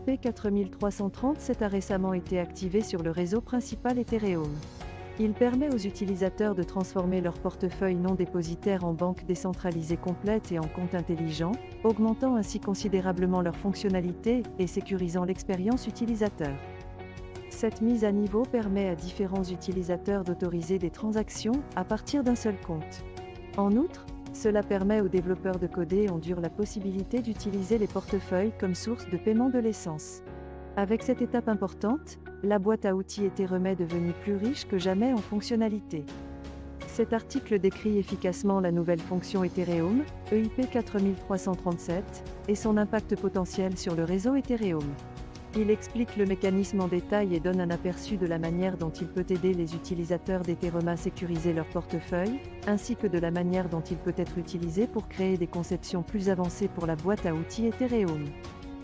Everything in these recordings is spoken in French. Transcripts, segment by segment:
IP 4337 a récemment été activé sur le réseau principal Ethereum. Il permet aux utilisateurs de transformer leur portefeuille non dépositaire en banque décentralisée complète et en compte intelligent, augmentant ainsi considérablement leur fonctionnalité et sécurisant l'expérience utilisateur. Cette mise à niveau permet à différents utilisateurs d'autoriser des transactions à partir d'un seul compte. En outre, cela permet aux développeurs de coder en dur la possibilité d'utiliser les portefeuilles comme source de paiement de l'essence. Avec cette étape importante, la boîte à outils Ethereum est devenue plus riche que jamais en fonctionnalités. Cet article décrit efficacement la nouvelle fonction Ethereum, EIP 4337, et son impact potentiel sur le réseau Ethereum. Il explique le mécanisme en détail et donne un aperçu de la manière dont il peut aider les utilisateurs d'Ethereum à sécuriser leur portefeuille, ainsi que de la manière dont il peut être utilisé pour créer des conceptions plus avancées pour la boîte à outils Ethereum.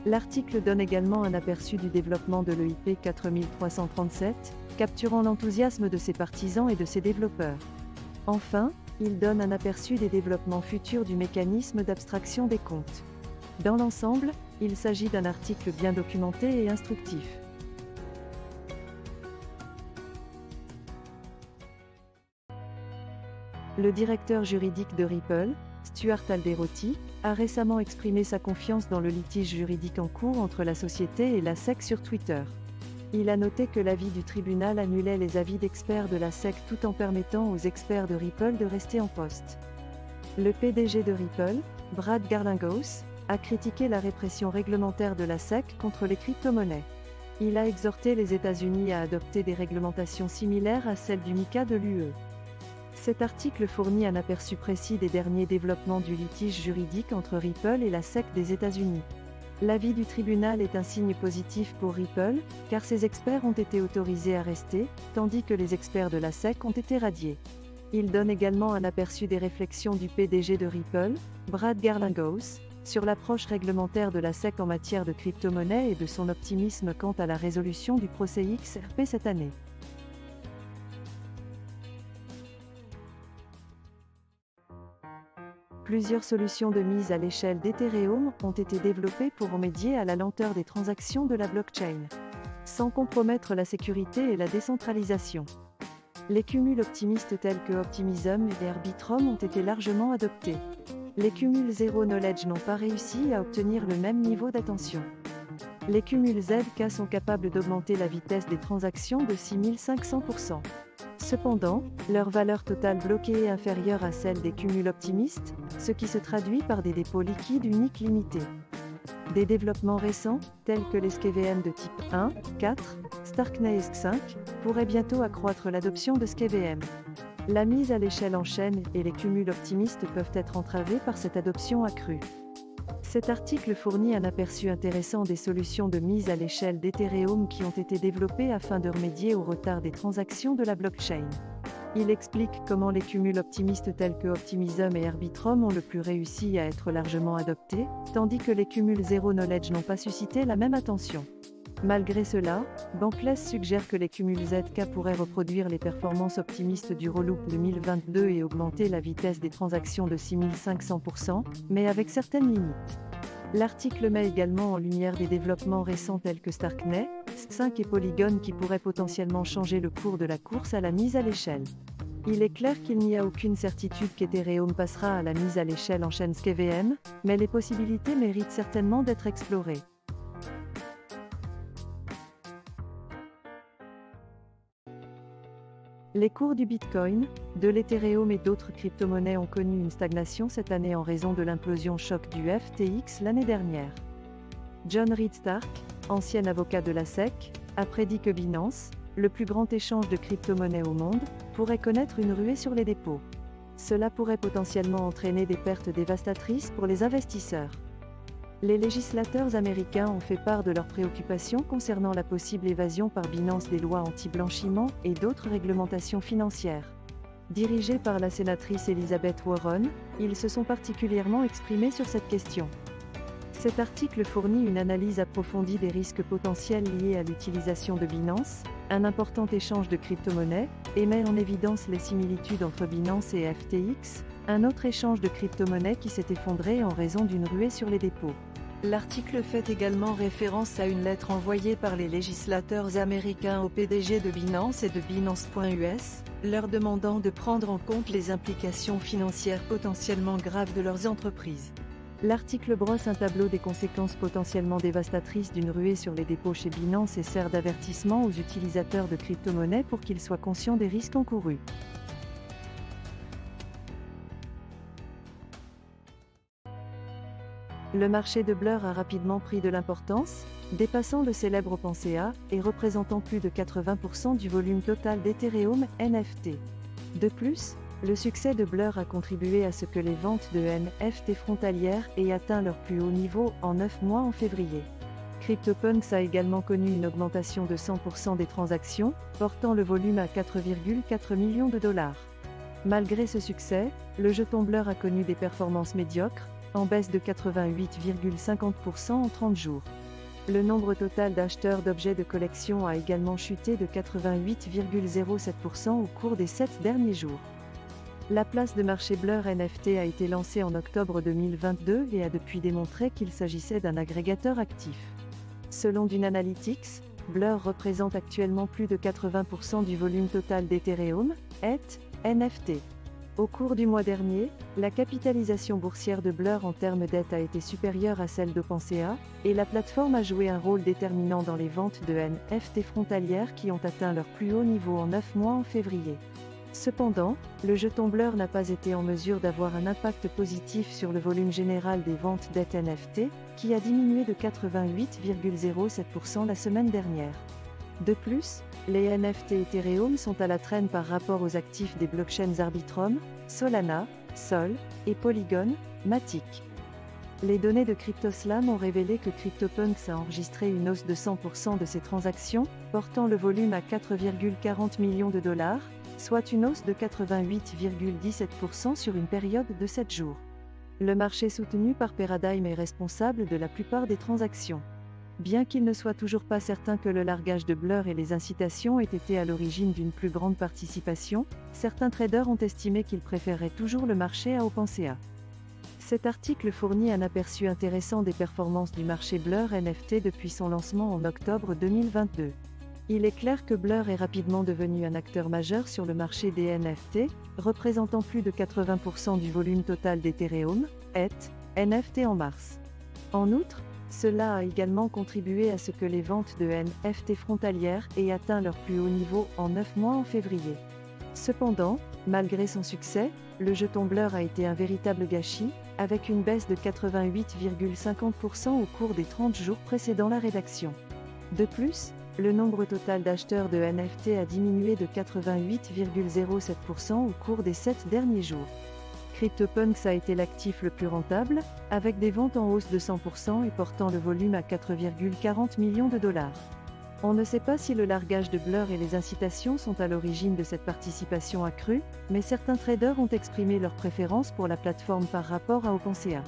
L'article donne également un aperçu du développement de l'EIP 4337, capturant l'enthousiasme de ses partisans et de ses développeurs. Enfin, il donne un aperçu des développements futurs du mécanisme d'abstraction des comptes. Dans l'ensemble, il s'agit d'un article bien documenté et instructif. Le directeur juridique de Ripple, Stuart Alderoty, a récemment exprimé sa confiance dans le litige juridique en cours entre la société et la SEC sur Twitter. Il a noté que l'avis du tribunal annulait les avis d'experts de la SEC tout en permettant aux experts de Ripple de rester en poste. Le PDG de Ripple, Brad Garlinghouse, a critiqué la répression réglementaire de la SEC contre les crypto-monnaies. Il a exhorté les États-Unis à adopter des réglementations similaires à celles du MiCA de l'UE. Cet article fournit un aperçu précis des derniers développements du litige juridique entre Ripple et la SEC des États-Unis. L'avis du tribunal est un signe positif pour Ripple, car ses experts ont été autorisés à rester, tandis que les experts de la SEC ont été radiés. Il donne également un aperçu des réflexions du PDG de Ripple, Brad Garlinghouse, sur l'approche réglementaire de la SEC en matière de crypto-monnaie et de son optimisme quant à la résolution du procès XRP cette année. Plusieurs solutions de mise à l'échelle d'Ethereum ont été développées pour remédier à la lenteur des transactions de la blockchain, sans compromettre la sécurité et la décentralisation. Les cumuls optimistes tels que Optimism et Arbitrum ont été largement adoptés. Les cumuls Zero Knowledge n'ont pas réussi à obtenir le même niveau d'attention. Les cumuls ZK sont capables d'augmenter la vitesse des transactions de 6500%. Cependant, leur valeur totale bloquée est inférieure à celle des cumuls optimistes, ce qui se traduit par des dépôts liquides uniques limités. Des développements récents, tels que les SKVM de type 1, 4, Starknet et SK5, pourraient bientôt accroître l'adoption de SKVM. La mise à l'échelle en chaîne et les cumuls optimistes peuvent être entravés par cette adoption accrue. Cet article fournit un aperçu intéressant des solutions de mise à l'échelle d'Ethereum qui ont été développées afin de remédier au retard des transactions de la blockchain. Il explique comment les cumuls optimistes tels que Optimism et Arbitrum ont le plus réussi à être largement adoptés, tandis que les cumuls Zero Knowledge n'ont pas suscité la même attention. Malgré cela, Bankless suggère que les cumuls ZK pourraient reproduire les performances optimistes du Rollup 2022 et augmenter la vitesse des transactions de 6500%, mais avec certaines limites. L'article met également en lumière des développements récents tels que Starknet, SK5 et Polygon qui pourraient potentiellement changer le cours de la course à la mise à l'échelle. Il est clair qu'il n'y a aucune certitude qu'Ethereum passera à la mise à l'échelle en chaîne SKVM, mais les possibilités méritent certainement d'être explorées. Les cours du Bitcoin, de l'Ethereum et d'autres crypto-monnaies ont connu une stagnation cette année en raison de l'implosion choc du FTX l'année dernière. John Reed Stark, ancien avocat de la SEC, a prédit que Binance, le plus grand échange de crypto-monnaies au monde, pourrait connaître une ruée sur les dépôts. Cela pourrait potentiellement entraîner des pertes dévastatrices pour les investisseurs. Les législateurs américains ont fait part de leurs préoccupations concernant la possible évasion par Binance des lois anti-blanchiment et d'autres réglementations financières. Dirigés par la sénatrice Elizabeth Warren, ils se sont particulièrement exprimés sur cette question. Cet article fournit une analyse approfondie des risques potentiels liés à l'utilisation de Binance, un important échange de crypto-monnaies, et met en évidence les similitudes entre Binance et FTX, un autre échange de crypto-monnaies qui s'est effondré en raison d'une ruée sur les dépôts. L'article fait également référence à une lettre envoyée par les législateurs américains au PDG de Binance et de Binance.us, leur demandant de prendre en compte les implications financières potentiellement graves de leurs entreprises. L'article brosse un tableau des conséquences potentiellement dévastatrices d'une ruée sur les dépôts chez Binance et sert d'avertissement aux utilisateurs de crypto-monnaies pour qu'ils soient conscients des risques encourus. Le marché de Blur a rapidement pris de l'importance, dépassant le célèbre OpenSea et représentant plus de 80% du volume total d'Ethereum NFT. De plus, le succès de Blur a contribué à ce que les ventes de NFT frontalières aient atteint leur plus haut niveau en 9 mois en février. CryptoPunks a également connu une augmentation de 100% des transactions, portant le volume à 4,4 millions de dollars. Malgré ce succès, le jeton Blur a connu des performances médiocres, en baisse de 88,50% en 30 jours. Le nombre total d'acheteurs d'objets de collection a également chuté de 88,07% au cours des 7 derniers jours. La place de marché Blur NFT a été lancée en octobre 2022 et a depuis démontré qu'il s'agissait d'un agrégateur actif. Selon Dune.Analytics, Blur représente actuellement plus de 80% du volume total d'Ethereum, NFT. Au cours du mois dernier, la capitalisation boursière de Blur en termes d'ETH a été supérieure à celle d'OpenSea, et la plateforme a joué un rôle déterminant dans les ventes de NFT frontalières qui ont atteint leur plus haut niveau en 9 mois en février. Cependant, le jeton Blur n'a pas été en mesure d'avoir un impact positif sur le volume général des ventes d'ETH NFT, qui a diminué de 88,07% la semaine dernière. De plus, les NFT Ethereum sont à la traîne par rapport aux actifs des blockchains Arbitrum, Solana, Sol, et Polygon, Matic. Les données de CryptoSlam ont révélé que CryptoPunks a enregistré une hausse de 100% de ses transactions, portant le volume à 4,40 millions de dollars, soit une hausse de 88,17% sur une période de 7 jours. Le marché soutenu par Paradigm est responsable de la plupart des transactions. Bien qu'il ne soit toujours pas certain que le largage de Blur et les incitations aient été à l'origine d'une plus grande participation, certains traders ont estimé qu'ils préféreraient toujours le marché à OpenSea. Cet article fournit un aperçu intéressant des performances du marché Blur NFT depuis son lancement en octobre 2022. Il est clair que Blur est rapidement devenu un acteur majeur sur le marché des NFT, représentant plus de 80% du volume total d'Ethereum, NFT en mars. En outre, cela a également contribué à ce que les ventes de NFT frontalières aient atteint leur plus haut niveau en 9 mois en février. Cependant, malgré son succès, le jeton Blur a été un véritable gâchis, avec une baisse de 88,50% au cours des 30 jours précédant la rédaction. De plus, le nombre total d'acheteurs de NFT a diminué de 88,07% au cours des 7 derniers jours. CryptoPunks a été l'actif le plus rentable, avec des ventes en hausse de 100% et portant le volume à 4,40 millions de dollars. On ne sait pas si le largage de Blur et les incitations sont à l'origine de cette participation accrue, mais certains traders ont exprimé leur préférence pour la plateforme par rapport à OpenSea.